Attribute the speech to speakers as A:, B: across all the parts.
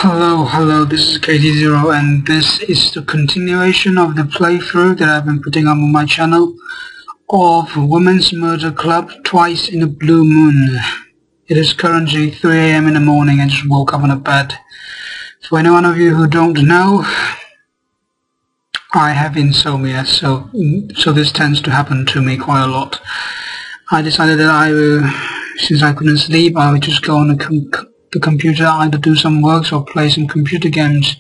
A: Hello, this is KT0 and this is the continuation of the playthrough that I've been putting on my channel of Women's Murder Club Twice in a Blue Moon. It is currently 3 AM in the morning. I just woke up on a bed. For any one of you who don't know, I have insomnia, so this tends to happen to me quite a lot. I decided that since I couldn't sleep, I would just go on the computer, either do some works or play some computer games,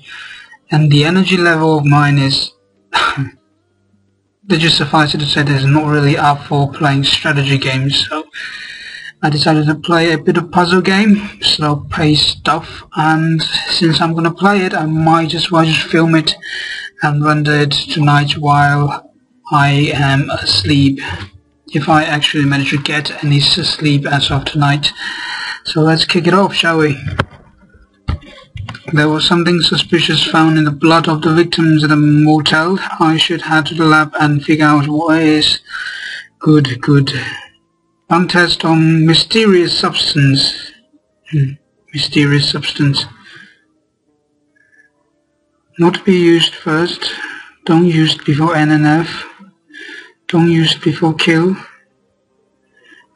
A: and the energy level of mine is they just suffice it to say there's not really up for playing strategy games. So I decided to play a bit of puzzle game, slow paced stuff, and since I'm gonna play it, I might as well just film it and render it tonight while I am asleep, if I actually manage to get any sleep as of tonight. So let's kick it off, shall we? There was something suspicious found in the blood of the victims at a motel. I should head to the lab and figure out what it is. Good. One test on mysterious substance. Mysterious substance. Not to be used first. Don't use it before N and F. Don't use it before kill.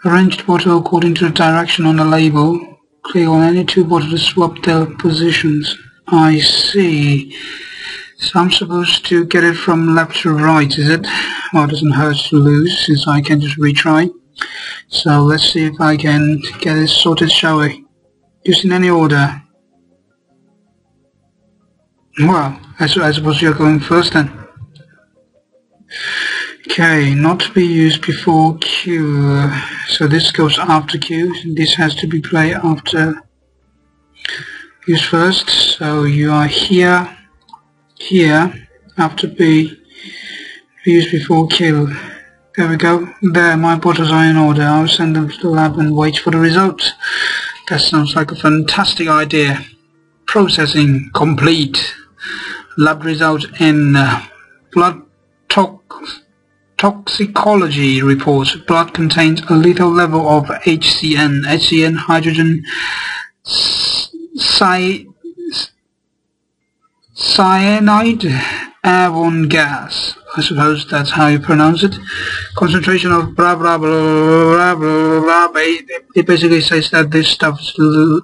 A: Arranged bottle according to the direction on the label. Click on any two bottles to swap their positions. I see. So I'm supposed to get it from left to right, is it? Well, it doesn't hurt to lose, since I can just retry. So let's see if I can get it sorted, shall we? Just in any order. Well, I suppose you're going first then. Okay, not to be used before Q. So this goes after Q. This has to be played after use first. So you are here, after B, used before Q. There we go. There, my bottles are in order. I'll send them to the lab and wait for the results. That sounds like a fantastic idea. Processing complete. Lab result in blood toxicology report. Blood contains a lethal level of HCN, hydrogen cyanide, airborne gas. I suppose that's how you pronounce it. Concentration of blah blah blah blah blah blah. It basically says that this stuff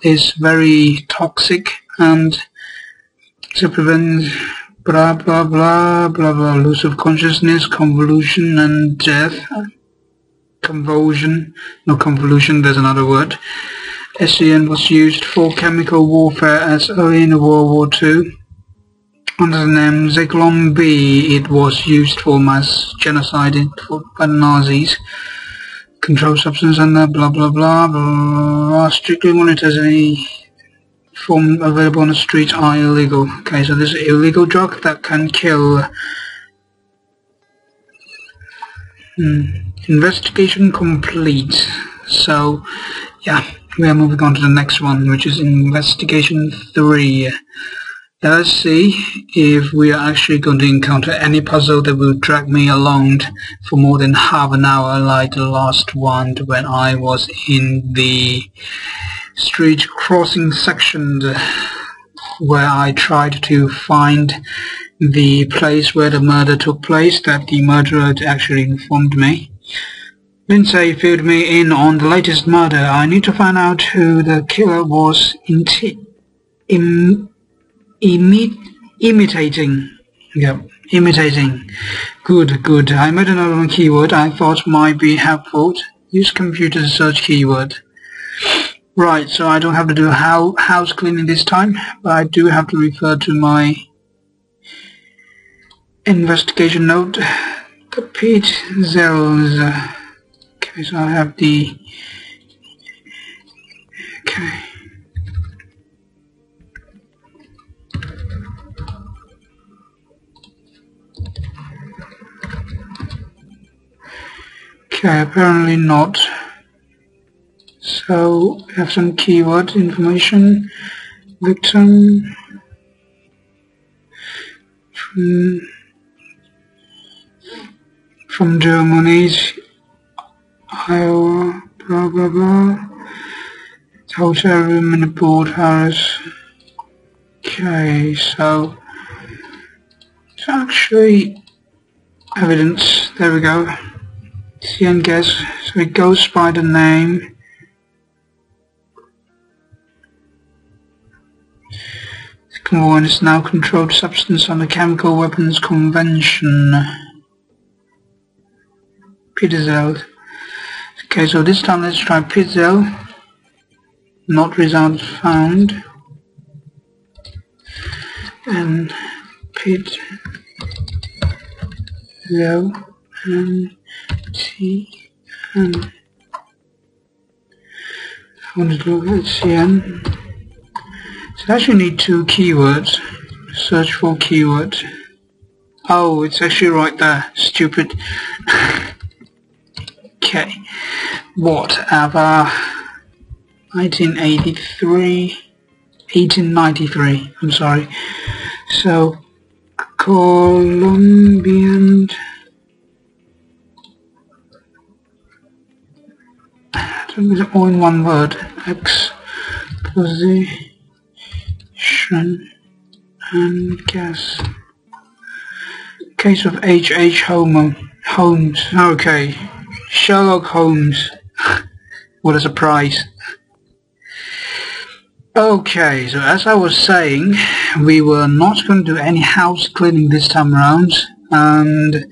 A: is very toxic and to prevent blah blah blah blah blah, loss of consciousness, convolution and death. Convulsion, no convolution, there's another word. SCN was used for chemical warfare as early in World War II. Under the name Zyklon B, it was used for mass genocide by the Nazis. Controlled substance under blah blah blah blah. Strictly monitors any form available on the streets are illegal. Okay, so this is an illegal drug that can kill. Investigation complete. So yeah, we are moving on to the next one, which is investigation 3. Let's see if we are actually going to encounter any puzzle that will drag me along for more than half an hour, like the last one when I was in the street crossing section where I tried to find the place where the murder took place, that the murderer actually informed me. Lindsay filled me in on the latest murder. I need to find out who the killer was imitating. Yep, imitating. Good. I made another keyword I thought might be helpful. Use computer to search keyword. Right, so I don't have to do house cleaning this time, but I do have to refer to my investigation note. The page zeros. Okay, so I have the. Okay. Okay, apparently not. So we have some keyword information. Victim from Germany, Iowa, blah blah blah. Hotel room in the boardhouse. Okay, so it's actually evidence. There we go. See and guess. So it goes by the name. Convoy is now controlled substance under Chemical Weapons Convention. Pidzel. Okay, so this time let's try Pidzel. Not result found. And Pidzel and T and I want to look at CN. So I actually need two keywords. Search for keyword. Oh, it's actually right there. Stupid. Okay. Whatever. 1893. I'm sorry. So, Colombian. All in one word. Exposition and gas. Case of H. Holmes. Okay. Sherlock Holmes. What a surprise. Okay, so as I was saying, we were not going to do any house cleaning this time around. And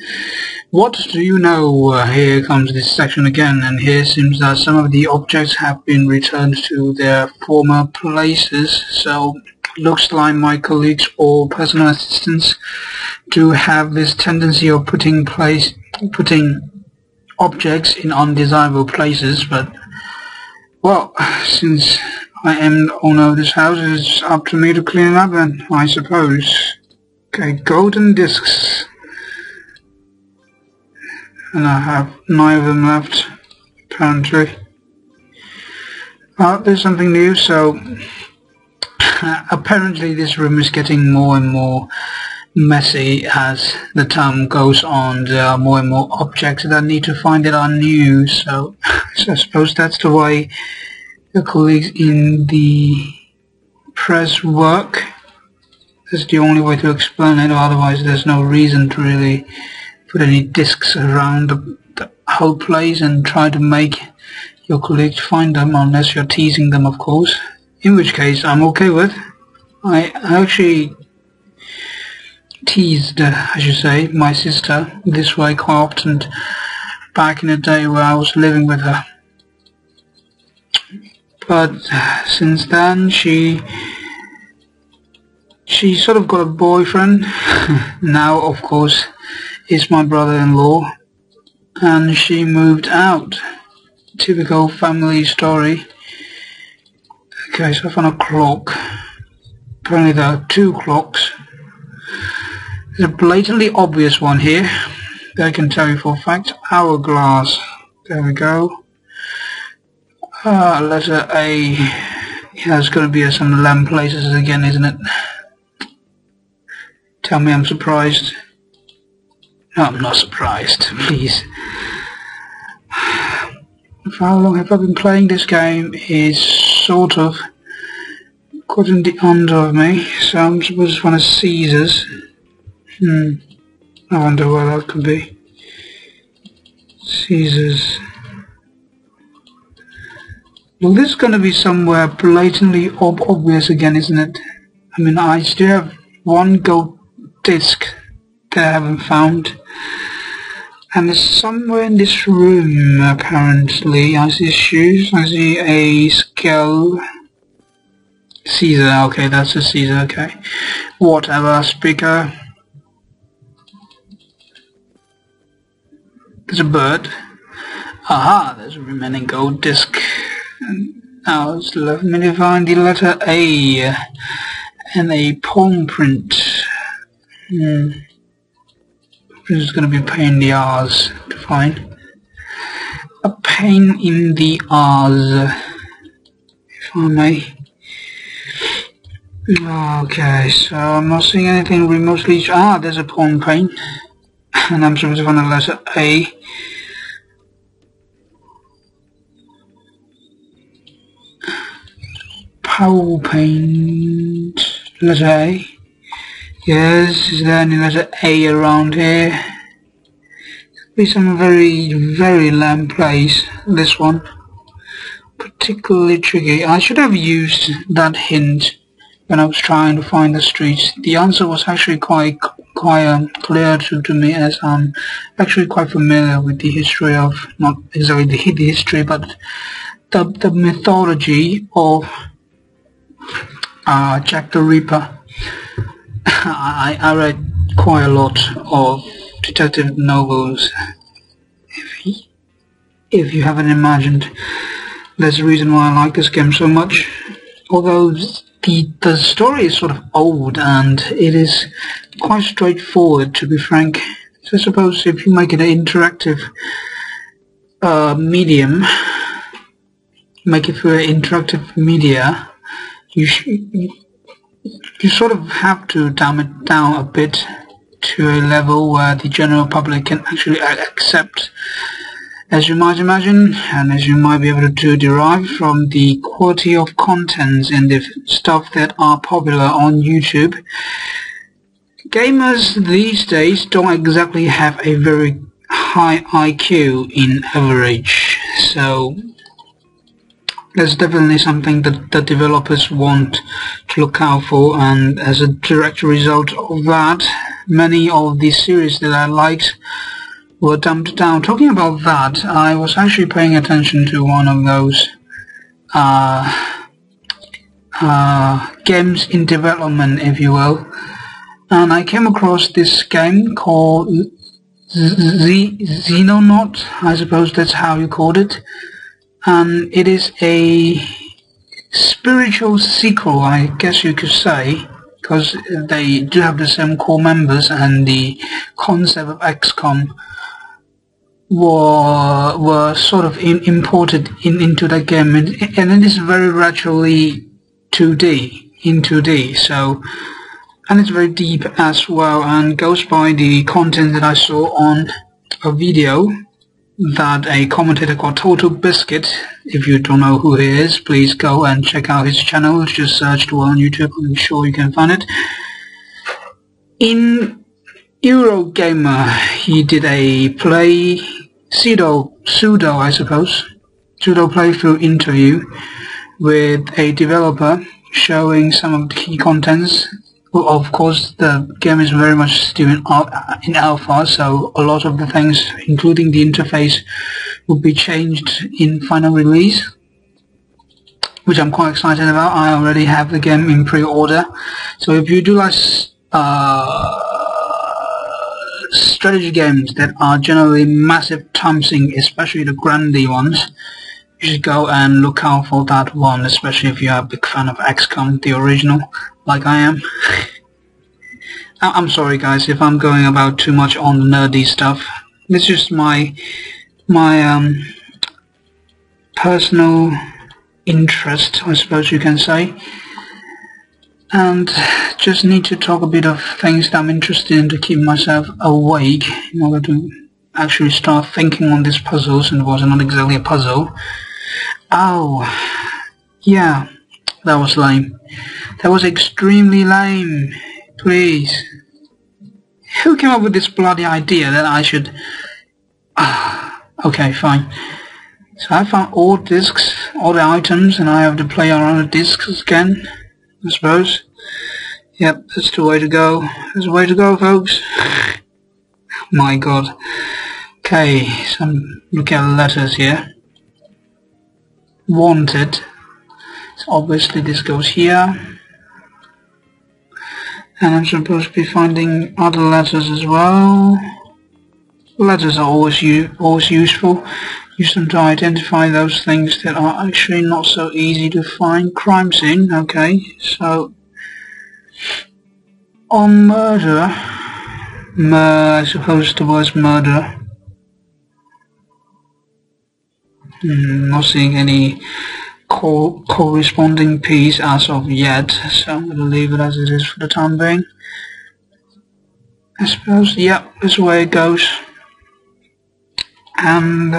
A: what do you know? Here comes this section again, and here seems that some of the objects have been returned to their former places. So looks like my colleagues or personal assistants do have this tendency of putting objects in undesirable places, but well, since I am the owner of this house, it's up to me to clean it up then, I suppose. Okay, golden discs. And I have 9 of them left, apparently. There's something new, so apparently this room is getting more and more messy as the time goes on. There are more and more objects that I need to find that are new, so I suppose that's the way the colleagues in the press work. That's the only way to explain it, otherwise there's no reason to really put any discs around the whole place and try to make your colleagues find them, unless you're teasing them, of course, in which case I'm okay with. I actually teased, I should say, my sister this way quite often back in the day where I was living with her. But since then she sort of got a boyfriend. Now, of course, is my brother-in-law, and she moved out. Typical family story. Okay, so I found a clock. Apparently there are 2 clocks. There's a blatantly obvious one here that I can tell you for a fact. Hourglass. There we go. Letter A. Yeah, it's going to be some lamp places again, isn't it? Tell me I'm surprised. No, I'm not surprised, please. For how long have I been playing this game is sort of gotten the under of me, so I'm supposed it's one of Caesar's. I wonder where that could be. Caesar's. Well, this is going to be somewhere blatantly obvious again, isn't it? I mean, I still have 1 gold disc that I haven't found, and it's somewhere in this room apparently. I see shoes, I see a skull. Caesar, okay, that's a Caesar, okay. Whatever, speaker. There's a bird. Aha, there's a remaining gold disc. And now it's left me to find the letter A and a palm print. This is going to be a pain in the arse to find. A pain in the arse, if I may. Okay, so I'm not seeing anything remotely. There's a palm print, and I'm supposed to find the letter A. Power paint. Letter A. Yes, is there any letter A around here? Be some very lame place, this one. Particularly tricky. I should have used that hint when I was trying to find the streets. The answer was actually quite clear to me, as I'm actually quite familiar with the history of, not exactly the history, but the mythology of Jack the Ripper. I read quite a lot of detective novels, if you haven't imagined. That's the reason why I like this game so much. Although the story is sort of old and it is quite straightforward, to be frank. So I suppose if you make it an interactive medium, make it through an interactive media, you sort of have to dumb it down a bit to a level where the general public can actually accept, as you might imagine, and as you might be able to derive from the quality of contents and the stuff that are popular on YouTube. Gamers these days don't exactly have a very high IQ in average, so that's definitely something that the developers want to look out for, and as a direct result of that, many of the series that I liked were dumbed down. Talking about that, I was actually paying attention to one of those games in development, if you will, and I came across this game called Xenonaut, I suppose that's how you called it, and it is a spiritual sequel, I guess you could say, because they do have the same core members, and the concept of XCOM were sort of imported into the game, and it is very virtually 2D, in 2D, so, and it's very deep as well, and goes by the content that I saw on a video that a commentator called Total Biscuit, if you don't know who he is, please go and check out his channel. Just search the word on YouTube, I'm sure you can find it. In Eurogamer, he did a pseudo playthrough interview with a developer showing some of the key contents. Well, of course, the game is very much still in alpha, so a lot of the things, including the interface, will be changed in final release, which I'm quite excited about. I already have the game in pre-order, so if you do like strategy games that are generally massive time sink, especially the grande ones, you should go and look out for that one, especially if you are a big fan of XCOM, the original, like I am. I'm sorry guys if I'm going about too much on the nerdy stuff. It's just my personal interest, I suppose you can say, and just need to talk a bit of things that I'm interested in to keep myself awake in order to actually start thinking on these puzzles, and it was not exactly a puzzle. Oh, yeah, that was lame. That was extremely lame. Please. Who came up with this bloody idea that I should... okay, fine. So I found all discs, all the items, and I have to play around the discs again, I suppose. Yep, that's the way to go. That's the way to go, folks. My god. Okay, so I'm looking at the letters here. Wanted. So obviously this goes here. And I'm supposed to be finding other letters as well. Letters are always useful. Use them to identify those things that are actually not so easy to find. Crime scene, okay, so on murder, I suppose the word's murder. Not seeing any corresponding piece as of yet, so I'm going to leave it as it is for the time being. I suppose, yeah, this is the way it goes. And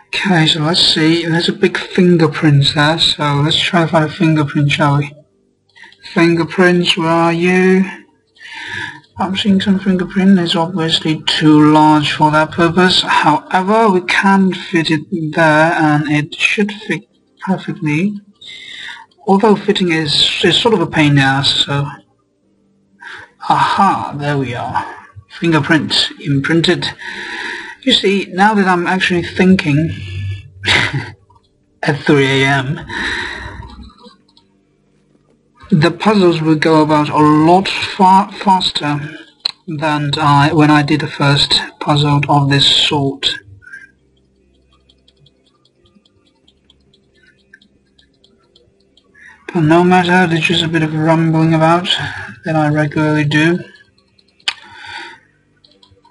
A: okay, so let's see, there's a big fingerprint there, so let's try to find a fingerprint, shall we? Fingerprints, where are you? I'm seeing some fingerprint. It's obviously too large for that purpose. However, we can fit it there and it should fit perfectly. Although fitting is sort of a pain in the ass, so... Aha, there we are. Fingerprint imprinted. You see, now that I'm actually thinking at 3 AM, the puzzles will go about a lot faster than when I did the first puzzle of this sort. But no matter, there's just a bit of rumbling about that I regularly do.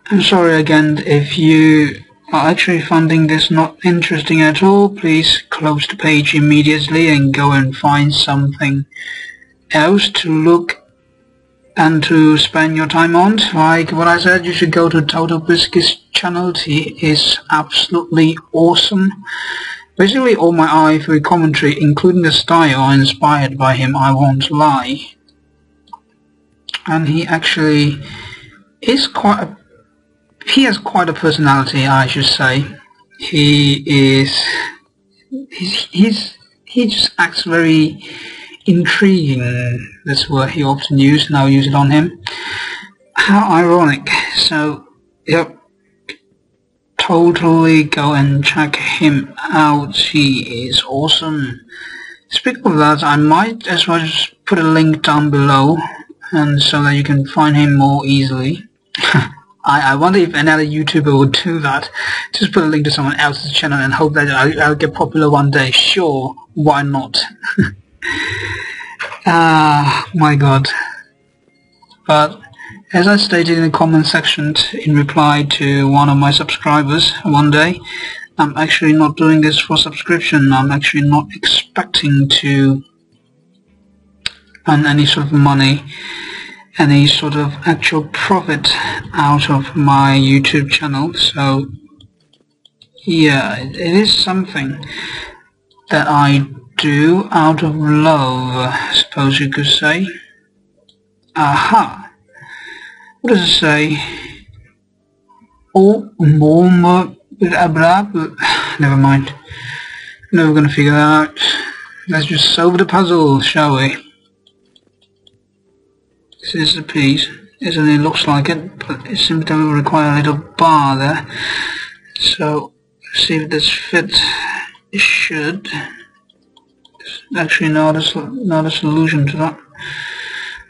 A: I'm sorry again if you are actually finding this not interesting at all. Please close the page immediately and go and find something else to look and to spend your time on. Like what I said, you should go to Total Biscuit's channel. He is absolutely awesome. Basically all my iFree commentary, including the style, are inspired by him, I won't lie. And he actually is he has quite a personality, I should say. He just acts very intriguing. That's what he often used, and I'll use it on him. How ironic. So, yep, totally go and check him out. He is awesome. Speaking of that, I might as well just put a link down below, and so that you can find him more easily. I wonder if another YouTuber would do that. Just put a link to someone else's channel and hope that I'll get popular one day. Sure, why not? My god. But as I stated in the comment section in reply to one of my subscribers one day, I'm actually not doing this for subscription. I'm actually not expecting to earn any sort of money, any sort of actual profit out of my YouTube channel. So yeah, it is something that I do out of love, I suppose you could say. Aha! What does it say? Oh, more blah blah. Never mind. Never gonna figure that out. Let's just solve the puzzle, shall we? This is the piece. It certainly looks like it, but it seems to require a little bar there. So, see if this fits. It should. There's actually not a solution to that.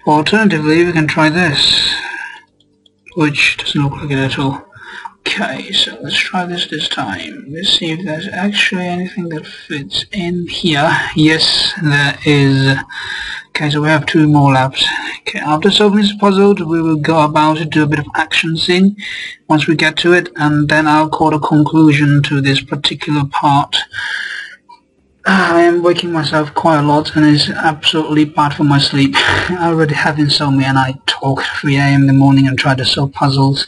A: Alternatively, we can try this, which doesn't look like it at all. Okay, so let's try this time. Let's see if there's actually anything that fits in here. Yes, there is. Okay, so we have 2 more left. Okay, after solving this puzzle, we will go about it, do a bit of action scene once we get to it, and then I'll call a conclusion to this particular part. I am waking myself quite a lot, and it's absolutely bad for my sleep. I already have insomnia, and I talk at 3 AM in the morning and try to solve puzzles.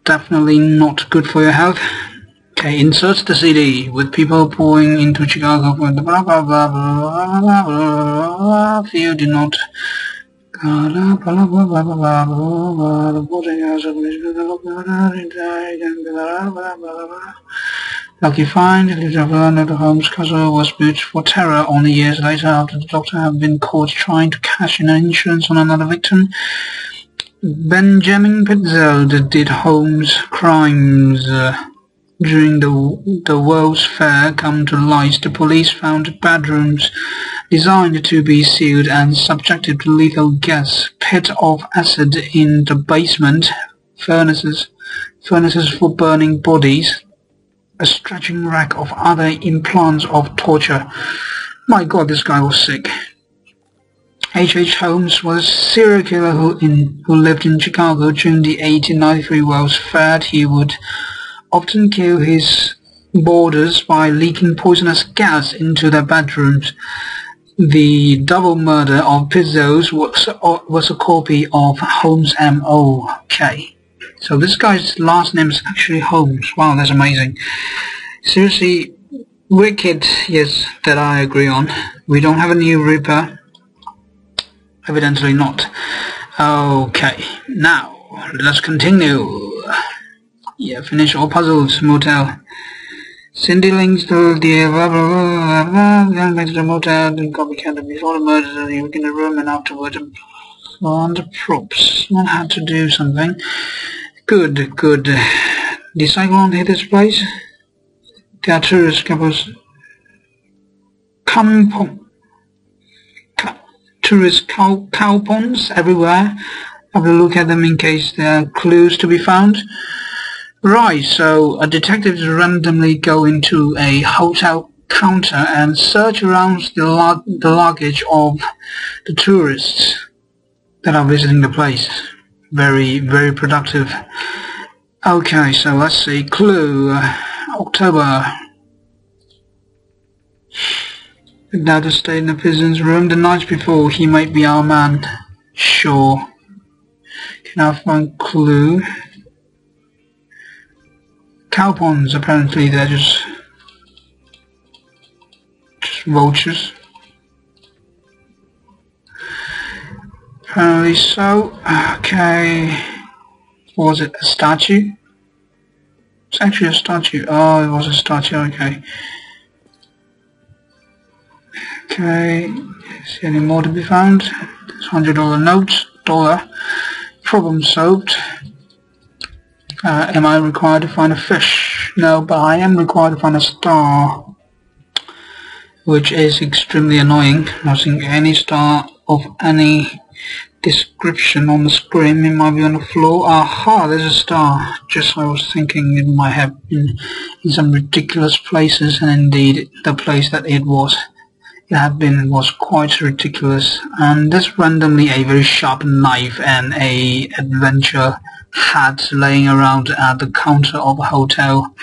A: Definitely not good for your health. Okay, insert the CD with people pouring into Chicago for the blah blah blah blah blah blah. If you do not Lucky find, the Holmes castle was built for terror only years later after the doctor had been caught trying to cash in insurance on another victim. Benjamin Petzold did Holmes' crimes during the World's Fair come to light. The police found bedrooms designed to be sealed and subjected to lethal gas, pit of acid in the basement, furnaces for burning bodies, a stretching rack of other implants of torture. My god, this guy was sick. H. Holmes was a serial killer who lived in Chicago during the 1893 World's Fair. He would often kill his boarders by leaking poisonous gas into their bedrooms. The double murder of Pizzo's was a copy of Holmes' M.O. Okay, so this guy's last name is actually Holmes. Wow, that's amazing. Seriously, wicked, yes, that I agree on. We don't have a new Ripper. Evidently not. Okay, now let's continue. Yeah, finish all puzzles. Motel. Cindy links to the blah blah blah blah blah, back to the motel, then copycat before the murder, you in the room and afterward on the props. Someone had to do something. Good, good. The cyclone hit this place. There are tourist couples. Tourist cow ponds everywhere. Have a look at them in case there are clues to be found. Right, so a detective randomly go into a hotel counter and search around the luggage of the tourists that are visiting the place. Very, very productive. Okay, so let's see. Clue. October. Dad stayed in the prison's room the night before. He might be our man. Sure. Can I find clue? Cow ponds, apparently they're just vultures. Apparently so. Okay. Was it a statue? It's actually a statue. Oh, it was a statue, okay. Okay. Is there any more to be found? There's $100 notes. Dollar. Problem solved. Am I required to find a fish? No, but I am required to find a star, which is extremely annoying. Not seeing any star of any description on the screen. It might be on the floor. Aha, there's a star. Just I was thinking it might have been in some ridiculous places, and indeed the place that it had been was quite ridiculous. And there's randomly a very sharp knife and a adventure hat laying around at the counter of a hotel.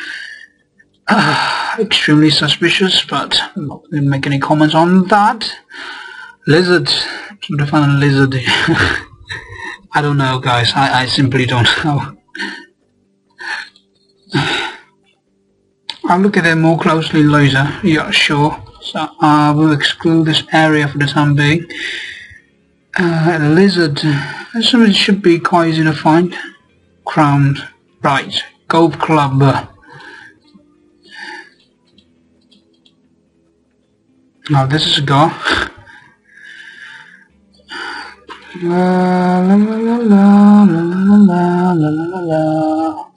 A: Extremely suspicious, but I'm not going to make any comments on that. Lizard. Trying to find a lizard. I don't know, guys. I simply don't know. I'll look at it more closely later. Yeah, sure. So I will exclude this area for the time being. Lizard. Something should be quite easy to find. Crown. Right. Golf club. Now this is a go. La la la la la la la la la.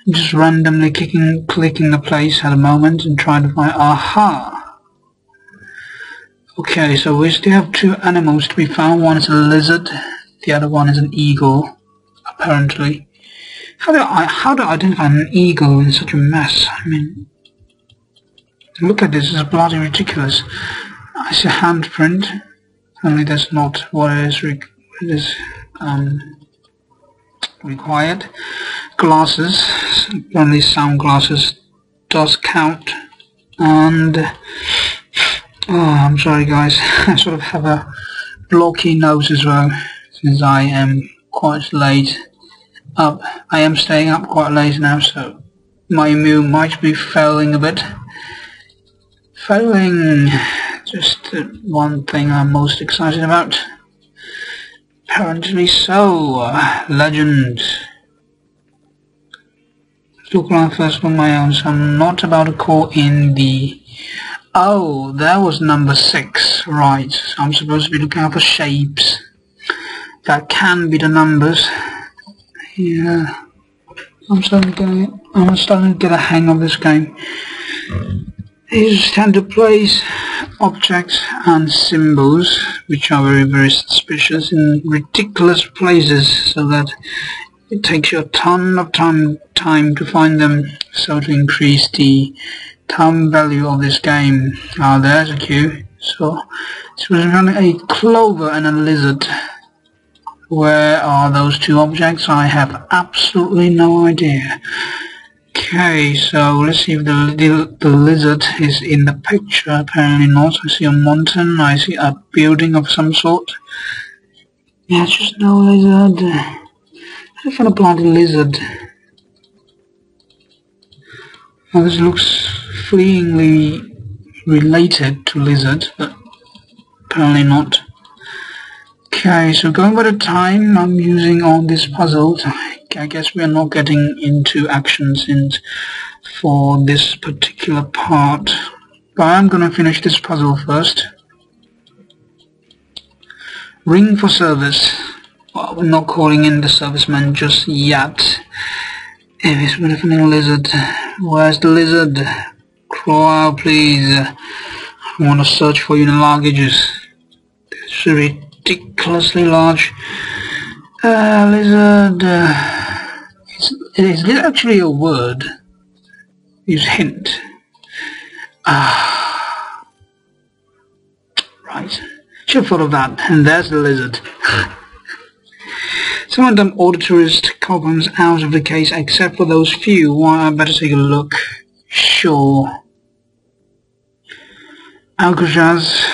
A: Just randomly clicking the place at the moment and trying to find. Aha. Okay, so we still have two animals to be found. One is a lizard, the other one is an eagle. Apparently, how do I identify an eagle in such a mess? I mean, look at this. It's bloody ridiculous. I see a handprint. Only that's not what is required. Glasses. Only sunglasses does count. And I'm sorry, guys. I sort of have a blocky nose as well, since I am quite late up. I am staying up quite late now, so my immune might be failing a bit. Just one thing I'm most excited about. Apparently so. Legend. Look like first on my own, so I'm not about to call in the... Oh, that was number 6. Right, so I'm supposed to be looking out for shapes. That can be the numbers. Yeah. I'm starting to get a hang of this game. These tend to place objects and symbols which are very, very suspicious in ridiculous places, so that it takes you a ton of time to find them, so to increase the time value of this game. There's a cue. So it was running a clover and a lizard. Where are those two objects? I have absolutely no idea. Okay, so let's see if the lizard is in the picture. Apparently not. I see a mountain. I see a building of some sort. Yeah, it's just no lizard. I found a bloody lizard. Now this looks fleeingly related to lizard, but apparently not. Okay, so going by the time I'm using on this puzzle, I guess we are not getting into action scenes for this particular part. But I'm gonna finish this puzzle first. Ring for service. Well, we're not calling in the serviceman just yet. If it's a lizard. Where's the lizard? Crawl out, please. I want to search for you in the luggages. It's ridiculously large. Lizard. Is this actually a word? Use hint. Right. Should have thought of that. And there's the lizard. Some of them order tourist coupons out of the case, except for those few. Well, I better take a look. Sure. Alcatraz.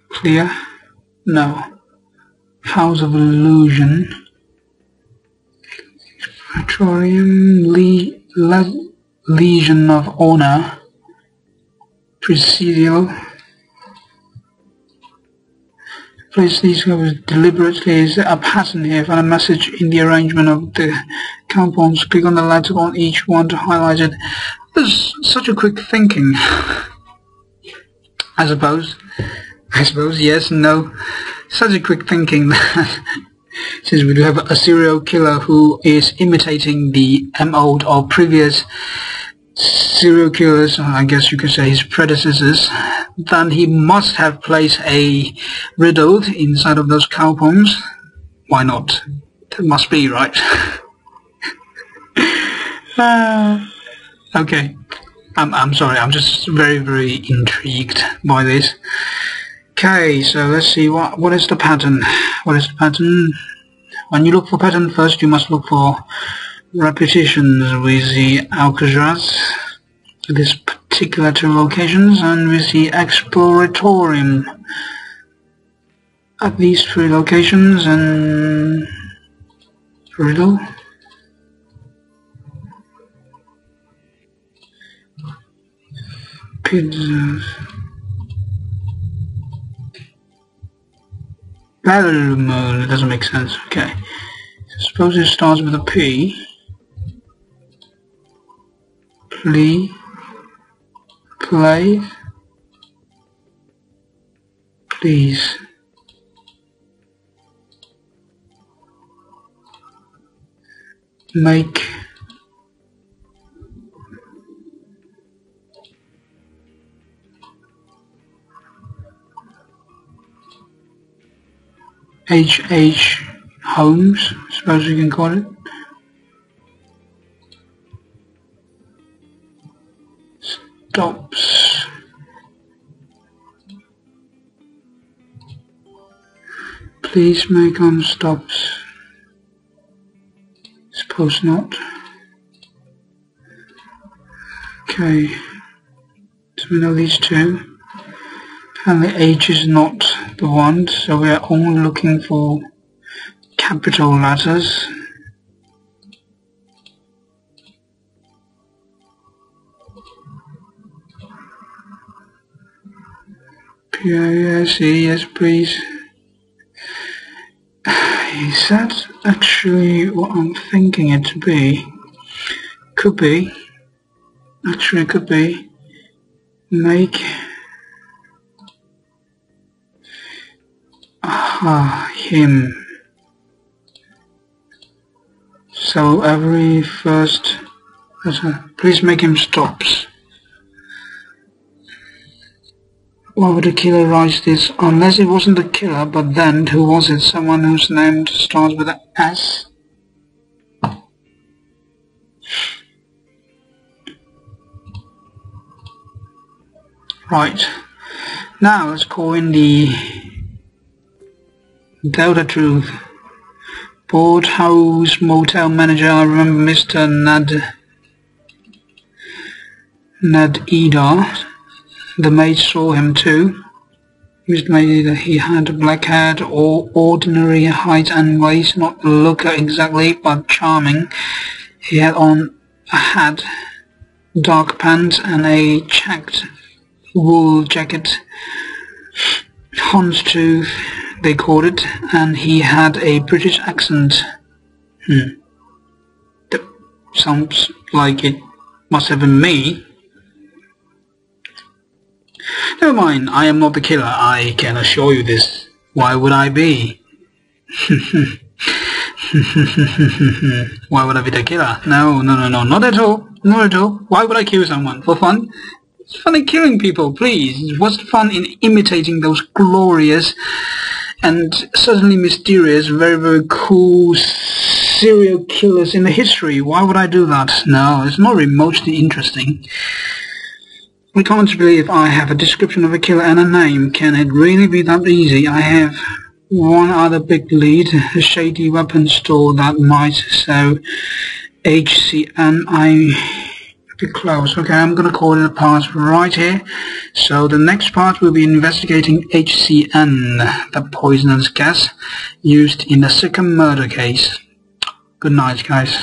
A: Clear. No. House of Illusion. Exploratorium. Legion of Honor. Presidial. Place these covers deliberately is a pattern here. Find a message in the arrangement of the compounds. Click on the letter on each one to highlight it. There's such a quick thinking. I suppose, yes and no. Such a quick thinking that since we do have a serial killer who is imitating the MO of previous serial killers, I guess you could say his predecessors, then he must have placed a riddle inside of those cow poems. Why not? That must be, right? Okay. I'm sorry, I'm just very intrigued by this. Okay, so let's see what is the pattern. What is the pattern? When you look for pattern first, you must look for repetitions with the Alcatraz, this particular two locations, and with the Exploratorium at these three locations, and riddle. Pizzas. It doesn't make sense. Okay. So suppose it starts with a P. Play. Please. Make. H. Holmes, I suppose you can call it. Stops. Please make on stops. Suppose not. Okay. So we know these two. And the H is not the one, so we are only looking for capital letters. P-A-S-E, yes please. Is that actually what I'm thinking it to be? Could be. Actually could be. Make. Him. So every first letter, please make him stops. Why would the killer write this? Unless it wasn't the killer, but then who was it? Someone whose name starts with an S? Right. Now let's call in the Delta Truth. Boardhouse Motel Manager. I remember Mr. Ned Eder. The maid saw him too. Mr. Maid, he had a black hat, or ordinary height and waist, not the looker exactly, but charming. He had on a hat, dark pants, and a checked wool jacket. Houndstooth, they called it, and he had a British accent. That sounds like it must have been me. Never mind, I am not the killer, I can assure you this. Why would I be? Why would I be the killer? No, not at all. Not at all. Why would I kill someone? For fun? It's fun in killing people, please. What's the fun in imitating those glorious and certainly mysterious, very, very cool serial killers in the history? Why would I do that? No, it's not remotely interesting. I can't believe I have a description of a killer and a name. Can it really be that easy? I have one other big lead, a shady weapons store that might sell HCN. I'm a bit close. Okay, I'm gonna call it a part right here. So the next part will be investigating HCN, the poisonous gas used in the second murder case. Good night, guys.